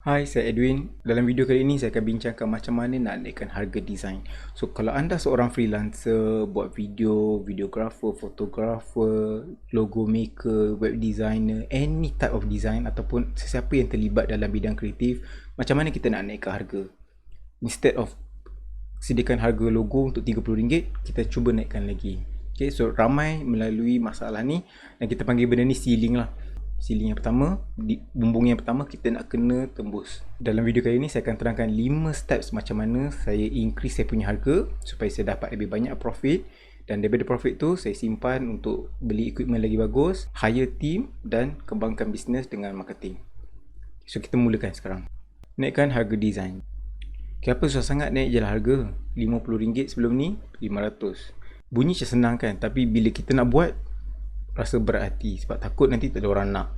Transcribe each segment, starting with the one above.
Hai, saya Edwin. Dalam video kali ini saya akan bincangkan macam mana nak naikkan harga design. So, kalau anda seorang freelancer, buat video, videographer, fotografer, logo maker, web designer, any type of design ataupun sesiapa yang terlibat dalam bidang kreatif, macam mana kita nak naikkan harga? Instead of sediakan harga logo untuk RM30, kita cuba naikkan lagi. Okay, so ramai melalui masalah ni dan kita panggil benda ni ceiling lah. Ceiling yang pertama, bumbung yang pertama kita nak kena tembus. Dalam video kali ni saya akan terangkan 5 steps macam mana saya increase saya punya harga supaya saya dapat lebih banyak profit, dan daripada profit tu saya simpan untuk beli equipment lagi bagus, hire team dan kembangkan bisnes dengan marketing. So kita mulakan sekarang. Naikkan harga design. Kenapa susah sangat naik je lah harga? RM50 sebelum ni, RM500. Bunyi macam senang kan, tapi bila kita nak buat rasa berat hati sebab takut nanti tak ada orang nak.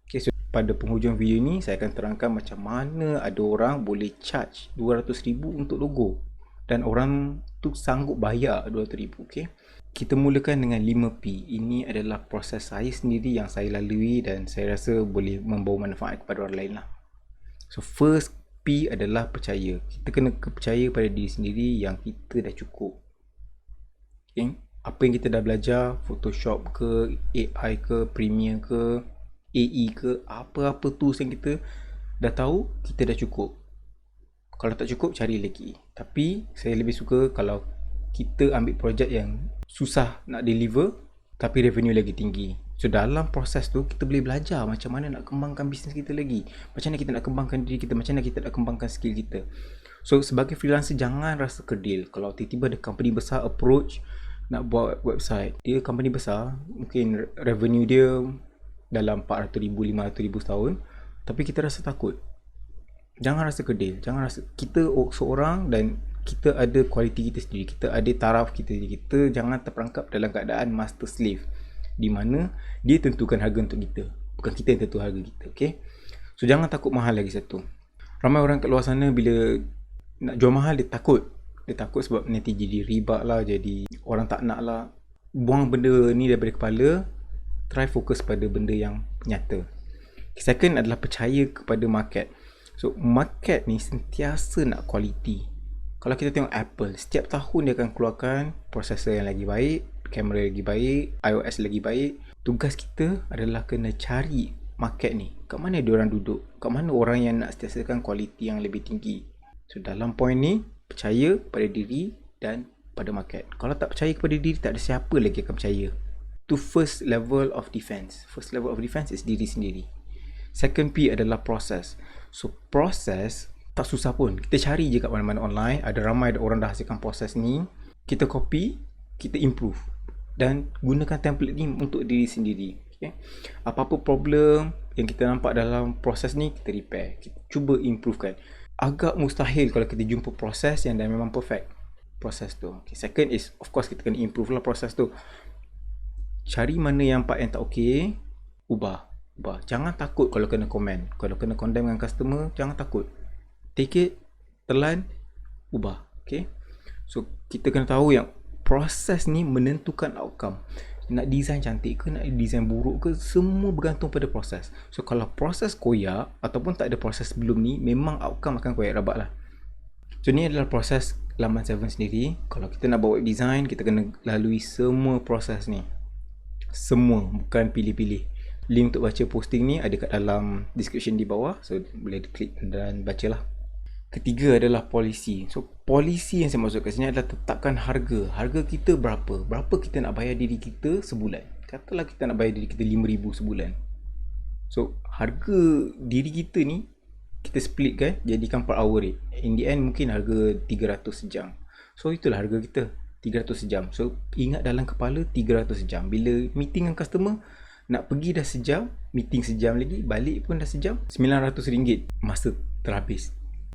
Okay, so pada penghujung video ni saya akan terangkan macam mana ada orang boleh charge RM200,000 untuk logo dan orang tu sanggup bayar RM200,000. Okay, kita mulakan dengan 5P. Ini adalah proses saya sendiri yang saya lalui dan saya rasa boleh membawa manfaat kepada orang lain lah. So first P adalah percaya. Kita kena percaya pada diri sendiri yang kita dah cukup. Okay, apa yang kita dah belajar, Photoshop ke, AI ke, Premiere ke, AE ke, apa-apa tools yang kita dah tahu, kita dah cukup. Kalau tak cukup, cari lagi. Tapi saya lebih suka kalau kita ambil projek yang susah nak deliver tapi revenue lagi tinggi. So dalam proses tu kita boleh belajar macam mana nak kembangkan bisnes kita lagi, macam mana kita nak kembangkan diri kita, macam mana kita nak kembangkan skill kita. So sebagai freelancer jangan rasa kerdil kalau tiba-tiba ada company besar approach nak buat website. Dia company besar, mungkin revenue dia dalam 400,000, 500,000 setahun, tapi kita rasa takut. Jangan rasa kerdil, jangan rasa kita seorang dan kita ada kualiti kita sendiri, kita ada taraf kita sendiri. Kita jangan terperangkap dalam keadaan master slave di mana dia tentukan harga untuk kita, bukan kita yang tentu harga kita. Okay, so jangan takut mahal lagi satu. Ramai orang kat luar sana bila nak jual mahal dia takut sebab nanti jadi riba lah, jadi orang tak nak lah. Buang benda ni daripada kepala, try fokus pada benda yang nyata. Second adalah percaya kepada market. So market ni sentiasa nak quality. Kalau kita tengok Apple, setiap tahun dia akan keluarkan prosesor yang lagi baik, kamera lagi baik, iOS lagi baik. Tugas kita adalah kena cari market ni, kat mana dia orang duduk, kat mana orang yang nak sentiasakan quality yang lebih tinggi. So dalam point ni, percaya pada diri dan pada market. Kalau tak percaya kepada diri, tak ada siapa lagi akan percaya. Tu first level of defense. First level of defense is diri sendiri. Second P adalah proses. So proses tak susah pun. Kita cari je kat mana-mana online. Ada ramai orang dah hasilkan proses ni. Kita copy, kita improve dan gunakan template ni untuk diri sendiri. Okay? Apa-apa problem yang kita nampak dalam proses ni, kita repair. Kita cuba improvekan. Agak mustahil kalau kita jumpa proses yang dah memang perfect proses tu. Okay. Second is of course kita kena improve lah proses tu. Cari mana yang part yang tak okay, ubah. Jangan takut kalau kena komen, kalau kena condemn dengan customer, jangan takut. Take it, telan, ubah. Okay. So kita kena tahu yang proses ni menentukan outcome. Nak design cantik ke, nak design buruk ke, semua bergantung pada proses. So kalau proses koyak ataupun tak ada proses sebelum ni, memang outcome akan koyak rabat lah. So ni adalah proses laman 7 sendiri. Kalau kita nak buat web design, kita kena lalui semua proses ni. Semua, bukan pilih-pilih. Link untuk baca posting ni ada kat dalam description di bawah, so boleh klik dan bacalah. Ketiga adalah polisi. So polisi yang saya maksud kat sini adalah tetapkan harga. Harga kita berapa? Berapa kita nak bayar diri kita sebulan? Katalah kita nak bayar diri kita RM5,000 sebulan. So harga diri kita ni kita split kan, jadikan per hour rate. In the end mungkin harga 300 sejam. So itulah harga kita, 300 sejam. So ingat dalam kepala 300 sejam. Bila meeting dengan customer, nak pergi dah sejam, meeting sejam lagi, balik pun dah sejam, RM900 masa terhabis.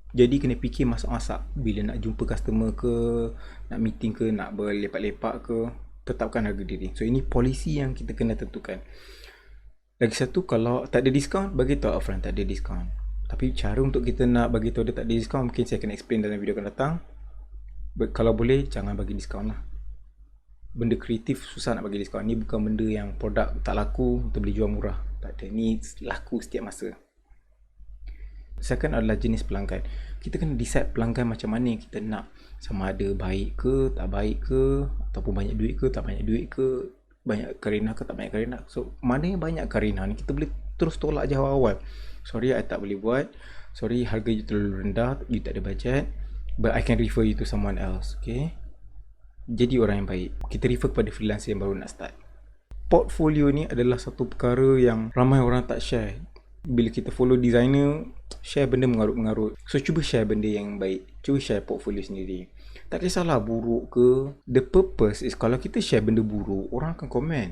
Jadi kena fikir masak-masak bila nak jumpa customer ke, nak meeting ke, nak berlepak-lepak ke, tetapkan harga diri. So ini polisi yang kita kena tentukan. Lagi satu, kalau tak ada diskaun, bagi tahu upfront tak ada diskaun. Tapi cara untuk kita nak bagi tahu dia tak ada diskaun, mungkin saya akan explain dalam video akan datang. Kalau boleh, jangan bagi diskaun lah. Benda kreatif susah nak bagi diskaun. Ni bukan benda yang produk tak laku, kita boleh jual murah. Tak ada, ni laku setiap masa. Second adalah jenis pelanggan. Kita kena decide pelanggan macam mana yang kita nak. Sama ada baik ke, tak baik ke, ataupun banyak duit ke, tak banyak duit ke, banyak karina ke, tak banyak karina. So, mana yang banyak karina ni, kita boleh terus tolak je awal-awal. Sorry, I tak boleh buat. Sorry, harga you terlalu rendah, you tak ada budget. But I can refer you to someone else, okay? Jadi orang yang baik. Kita refer kepada freelancer yang baru nak start. Portfolio ni adalah satu perkara yang ramai orang tak share. Bila kita follow designer, share benda mengarut-mengarut. So cuba share benda yang baik. Cuba share portfolio sendiri. Tak kisahlah buruk ke. The purpose is kalau kita share benda buruk, orang akan komen.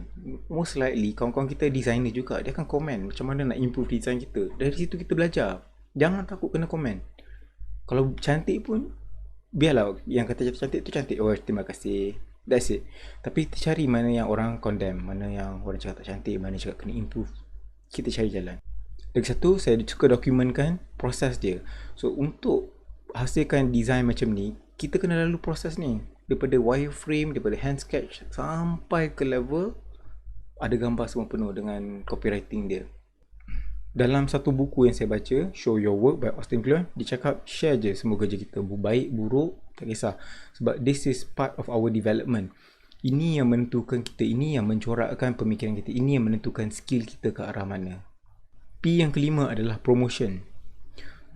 Most likely kawan-kawan kita designer juga, dia akan komen macam mana nak improve design kita. Dari situ kita belajar. Jangan takut kena komen. Kalau cantik pun, biarlah yang kata cantik tu cantik. Oh, terima kasih. That's it. Tapi kita cari mana yang orang condemn, mana yang orang cakap tak cantik, mana cakap kena improve. Kita cari jalan. Lagi satu, saya suka dokumenkan proses dia. So, untuk hasilkan design macam ni, kita kena lalu proses ni. Daripada wireframe, daripada hand sketch, sampai ke level ada gambar semua penuh dengan copywriting dia. Dalam satu buku yang saya baca, Show Your Work by Austin Kleon, dia cakap share je semua kerja kita. Baik, buruk, tak kisah. Sebab this is part of our development. Ini yang menentukan kita, ini yang mencorakkan pemikiran kita, ini yang menentukan skill kita ke arah mana. P yang kelima adalah promotion.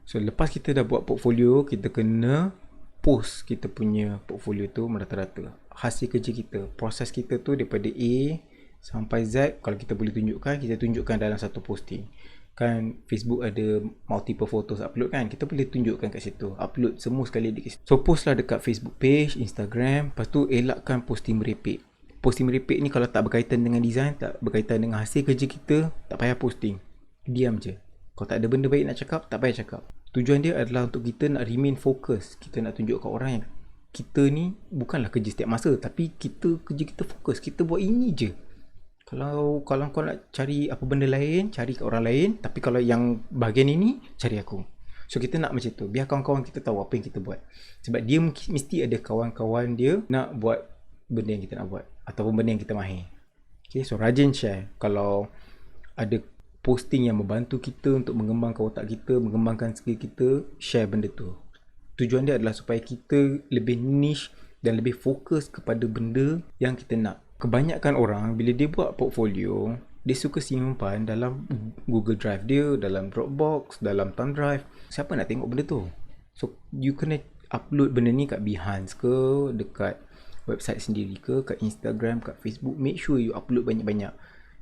So, lepas kita dah buat portfolio, kita kena post kita punya portfolio tu merata-rata. Hasil kerja kita, proses kita tu daripada A sampai Z, kalau kita boleh tunjukkan, kita tunjukkan dalam satu posting. Kan Facebook ada multiple photos upload kan, kita boleh tunjukkan kat situ, upload semua sekali di situ. So post lah dekat Facebook page, Instagram. Lepas tu elakkan posting merepek. Posting merepek ni kalau tak berkaitan dengan design, tak berkaitan dengan hasil kerja kita, tak payah posting. Diam je. Kalau tak ada benda baik nak cakap, tak payah cakap. Tujuan dia adalah untuk kita nak remain fokus. Kita nak tunjuk kat orang yang kita ni bukanlah kerja setiap masa, tapi kerja kita fokus, kita buat ini je. Kalau kau nak cari apa benda lain, cari kat orang lain. Tapi kalau yang bahagian ini, cari aku. So kita nak macam tu. Biar kawan-kawan kita tahu apa yang kita buat. Sebab dia mesti ada kawan-kawan dia nak buat benda yang kita nak buat. Ataupun benda yang kita mahir. Okay, so rajin share. Kalau ada posting yang membantu kita untuk mengembangkan otak kita, mengembangkan skill kita, share benda tu. Tujuan dia adalah supaya kita lebih niche dan lebih fokus kepada benda yang kita nak. Kebanyakan orang bila dia buat portfolio, dia suka simpan dalam Google Drive dia, dalam Dropbox, dalam Thumb Drive. Siapa nak tengok benda tu? So you kena upload benda ni kat Behance ke, dekat website sendiri ke, kat Instagram, kat Facebook. Make sure you upload banyak-banyak.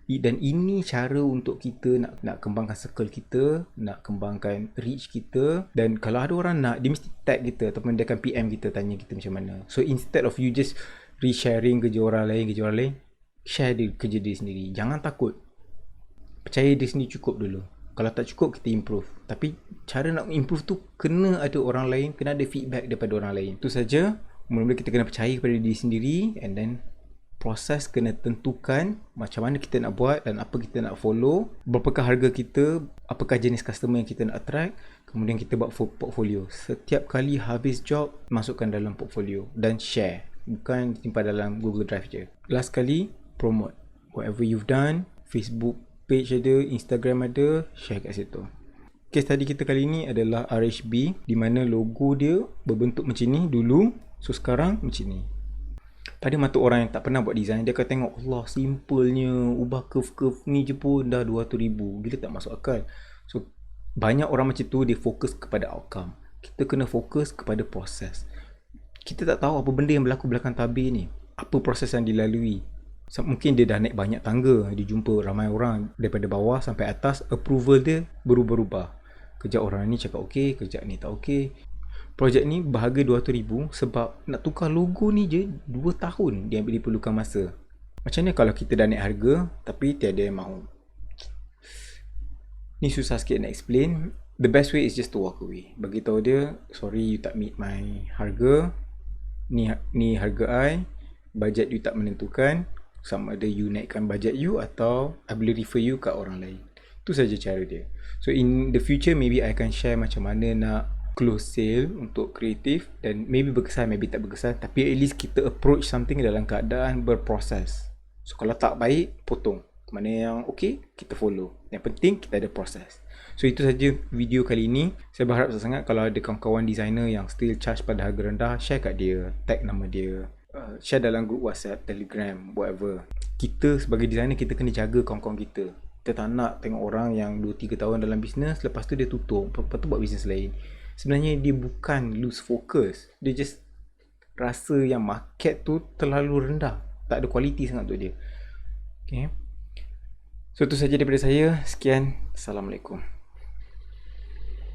Dan ini cara untuk kita nak kembangkan circle kita, nak kembangkan reach kita. Dan kalau ada orang nak, dia mesti tag kita ataupun dia akan PM kita, tanya kita macam mana. So instead of you just resharing kerja orang lain, share dia kerja dia sendiri. Jangan takut. Percaya dia sendiri cukup dulu. Kalau tak cukup, kita improve. Tapi cara nak improve tu kena ada orang lain, kena ada feedback daripada orang lain. Itu saja. Mula-mula kita kena percaya kepada diri sendiri, and then proses kena tentukan macam mana kita nak buat dan apa kita nak follow, berapakah harga kita, apakah jenis customer yang kita nak attract. Kemudian kita buat portfolio. Setiap kali habis job, masukkan dalam portfolio dan share. Bukan simpan dalam Google Drive je. Last kali, promote. Whatever you've done, Facebook page ada, Instagram ada, share kat situ. Case study kita kali ni adalah RHB, di mana logo dia berbentuk macam ni dulu. So sekarang macam ni. Pada mata orang yang tak pernah buat design, dia akan tengok, Allah, simpelnya, ubah curve-curve ni je pun dah 200,000. Gila, tak masuk akal. So banyak orang macam tu, dia fokus kepada outcome. Kita kena fokus kepada proses. Kita tak tahu apa benda yang berlaku belakang tabir ni. Apa proses yang dilalui. Mungkin dia dah naik banyak tangga. Dia jumpa ramai orang daripada bawah sampai atas. Approval dia berubah-ubah. Kejap orang ni cakap okey, kejap ni tak okey. Projek ni berharga 200,000 sebab nak tukar logo ni je 2 tahun dia diperlukan masa. Macam ni kalau kita dah naik harga tapi tiada yang mahu. Ni susah sikit nak explain. The best way is just to walk away. Bagi tahu dia, sorry you tak meet my harga. Ni harga I. Budget you tak menentukan. Sama ada you naikkan budget you atau I boleh refer you kat orang lain. Itu saja cara dia. So in the future maybe I akan share macam mana nak close sale untuk kreatif, dan maybe berkesan, maybe tak berkesan, tapi at least kita approach something dalam keadaan berproses. So kalau tak baik, potong. Mana yang okay, kita follow. Yang penting kita ada proses. So itu saja video kali ini. Saya berharap sangat kalau ada kawan-kawan designer yang still charge pada harga rendah, share kat dia, tag nama dia, share dalam group WhatsApp, Telegram, whatever. Kita sebagai designer, kita kena jaga kawan-kawan kita. Kita tak nak tengok orang yang 2-3 tahun dalam bisnes, lepas tu dia tutup, lepas tu buat bisnes lain. Sebenarnya dia bukan lose focus, dia just rasa yang market tu terlalu rendah, tak ada kualiti sangat untuk dia. Okay. So itu saja daripada saya. Sekian. Assalamualaikum.